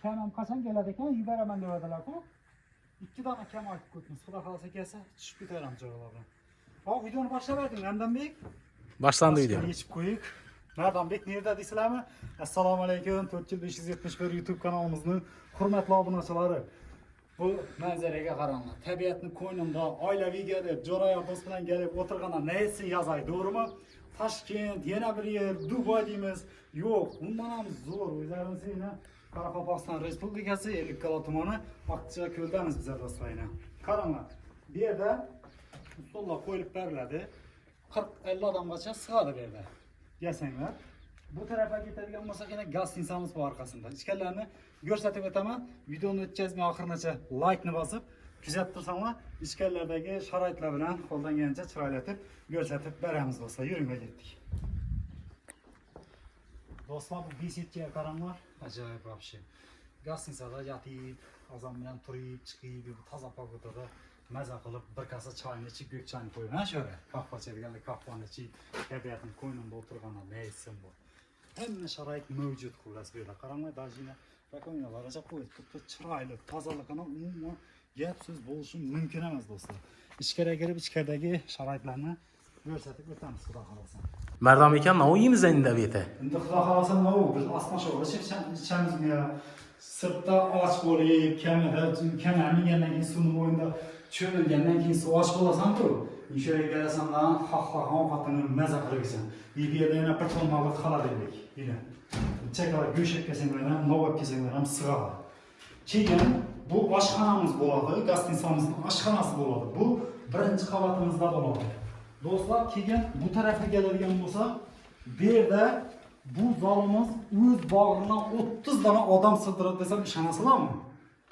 Kemal kaçan geladi ekan, yubaraman debadilar-ku. 2 dona Kemal ko'tmiz. Xudo xolasa kelsa, tushib ketaveramiz joylar bilan. Hop, videoni boshlab Ramdanbek. Başlandı video. Yechib qo'yik. Ramdanbek nerda deysizlarmi? Assalomu alaykum. 4yil571 YouTube kanalımızın hurmatli obunachilari. Bu manzaraga qaranglar. Tabiatni qo'ynimda oilaviy kelib, jo'raya do'st bilan kelib o'tirganda neysi yozay, to'g'rimi? Toshkent, yana bir yer, Dubai deymiz. Yo'q, undan ham zo'r. O'zlaringizga Qoraqalpog'iston Respublikasi Ellikqal'a tumani Aqchako'ldamiz bizlar do'stlar. Qaranglar. Bu yerda stollar qo'yilib beriladi. 40-50 odamgacha sig'adi bu yerda. Yasanglar. Bu tarafa ketadigan bo'lsak yana gastininsamiz bor orqasida. Ichkarilarni ko'rsatib o'taman. Videoni o'tkazmay oxirigacha like ni bosib, kuzatib tursanglar, ichkarilardagi sharoitlar bilan qo'ldan kelgancha chiroylatib ko'rsatib beramiz do'stlar. Yuringlar ketdik. Do'stlar, bu besetga qaranglar. Ajoyib вообще. Gastinsada yotib, azon bilan turib, chiqib, bu toza pogodada maza qilib bir kasa choyni ichib, go'k choyni qo'yib, ha shora. Qahva ichadiganlar qahvani ichib, tabiatni qo'ynimda o'tirganlar neysin bu. Hamma sharoit mavjud xullas bu yerda. Qaranglar, dajina rakominalarcha qo'yib, chiroyli, tozaligini umuman gap so'z bo'lishi mumkin emas do'stlar. Ichkariga kirib, ichkaridagi sharoitlarni ko'rsatib o'tamiz, xudo xolasa. Merdam ekan, ne uyimiz endi bete. Endi xudo xolasa biz asma sho'g'li ichamiz. Sirtda och bo'lib, kamida mingandan keyin suvni bo'yinda cho'milgandan keyin suv och bo'lasan-ku. Ishga kelasandan xohlagan fatini maza qilibsan. Bu yerda yana bir tonalik xaladek. Yine. Chakala go'sht kesanglar ham, novak kesanglar ham sig'adi. Keyin bu oshxonamiz bo'ladi, gastinsiyamizning oshxonasi bo'ladi. Bu birinchi qavatimizda bo'ladi. Do'stlar, keyin bu tarafga keladigan bo'lsa, bu yerda bu zalimiz o'z bag'ridan 30 dona odam sig'diradi desam ishonasizlarmi?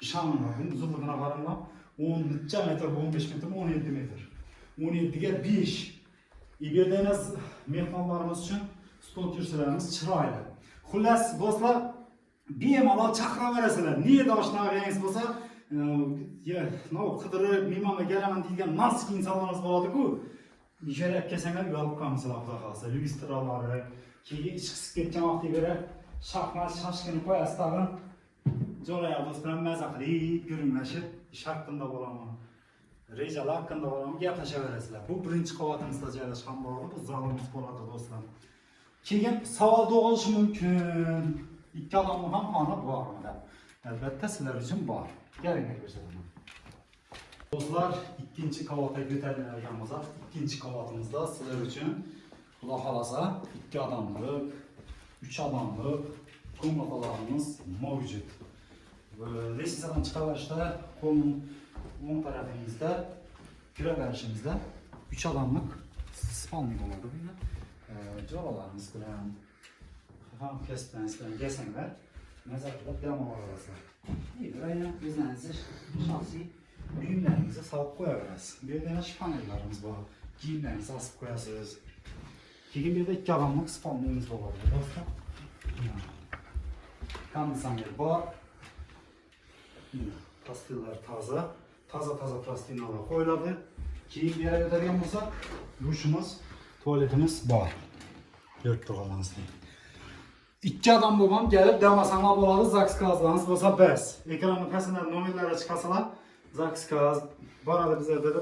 Ishoninglar. Bu uzunligini qaranglar. 10 necha metr, 15 metr, 17 metr. 17 ga 5. İberdenas mehmonlarimiz uchun stol tursalarimiz chiroyli. Xullas, do'stlar, bemalol chaqiraverasizlar. Niyada oshnalaringiz bo'lsa, qidirib, mehmonga kelaman degan nasib insonlarimiz bo'ladi-ku. Ijara kelsanlar yo'lib qolmasizlar, xudo xolasa. Lyustralari, keyin chiqib ketgan vaqtga ko'ra shahmat shashkini qo'yasiz tag'in. Jo'raya do'st bilan maza qilib, gurunglashib, ish haqida bo'laman. Rejalar hakkında olan gaplashaverasizlar. Bu birinchi qavatimizda joylashgan bo'ladi. Bu zalimiz bo'ladi do'stlar. Keyin savol tug'ilishi mumkin. Ikki odamning ham xona bormi deb. Albatta sizlar uchun bor. Keling ko'rsataman. Do'stlar, ikkinchi qavatga ko'tariladigan bo'lsa, ikkinchi qavatimizda sizlar uchun Xudo xolasa 2 odamlik, 3 odamlik ko'matalarimiz mavjud. Lesisadan chiqaverishda qo'lning o'ng tarafimizda kiraverishimizda 3 odamlik spalni bo'ladi. Jo'ralarimiz bilan ham kesib kesanglar, maza qilib dam olasizlar. Yana o'zlaringiz shaxsiy buyumlaringizni solib qo'yaverasiz. Bu yerda shpanellarimiz bor. Kiyimlaringizni osib qo'yasiz. Keyin bu yerda 2 odamlik spalnimiz bo'ladi. Do'stlar, konditsioner bor. Pastillar toza. Taza plastinalar qo'yiladi. Keyin bu yerga o'tadigan bo'lsak, dushimiz, tualetimiz bor. Ko'rib turganingizdek. 2 odam bo'lgan kelib damasanlar bo'ladi, zakskazlarimiz bo'lsa bas. Ekranning pastida nomerlari chiqasalar, zakskaz boradi bizlar deb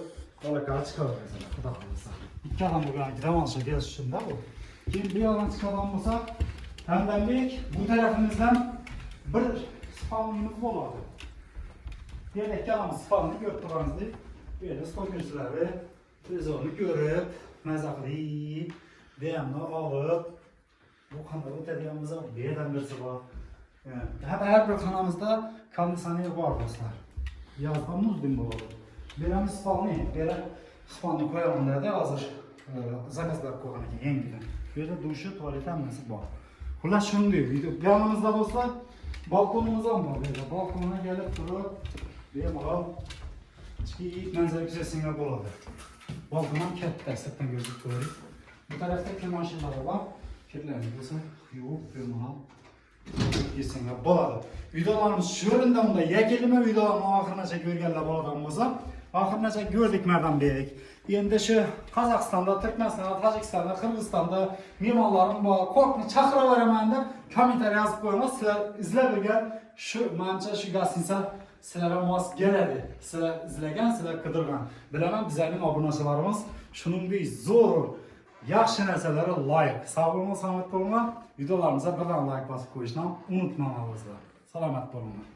aloqaga chiqaverasizlar. Xudo xolasa. 2 odam bo'lgan dam olishga kelish uchun-da bu. Keyin bu yoqdan chiqadigan bo'lsa, Ramdanbek bu tarafimizdan bir spalnimiz bo'ladi. Yerda ikkalamiz spalni ko'rib turganingizda, bu yerda stol kursilari, televizorni ko'rib, maza qilib, damni olib, bu qanday o'tadigan bo'lsa, bu yerdan birisi bor. Har bir xonamizda konditsioner bor do'stlar. Yozda muzdin bo'ladi. Beramiz spalni, spalni qo'yaman dedi, hozir zakazlar qo'ygan ekan yangidan. Bu yerda dushi, tualet hammasi bor. Xullas shunday video. Bu yonimizda do'stlar, balkonimiz ham bor. Balkonga kelib turib, bemalol ichki manzara kuzatsangiz bo'ladi. Balkon ham katta, sirtdan ko'rib turib. Bu tarafda kim mashinalar bor. Kirlarni bo'lsa, yuvib bemalol ketsangiz bo'ladi. Videolarimiz shu o'rinda unda yakunlama videolarni oxirigacha ko'rganlar bo'lgan bo'lsa, oxirigacha ko'rdik Ramdanbek. Endi shu Qozog'istonda, Turkmanistonda, Tojikistonda, Qirg'izistonda mehmonlarim bor. Kortni chaqiraveraman deb kommentariy yozib qo'yinglar. Sizlar izlab yurgan shu mancha shu gostinsa sizlarga mos keladi. Sizlar izlagan, sizlar qidirgan. Bilaman bizlarning obunachilarimiz shuningdek zo'r yaxshi narsalarga loyiq. Sog' bo'linglar, salomat bo'linglar. Videolarimizga birdan like bosib qo'yishni unutmanglar. Salomat bo'linglar.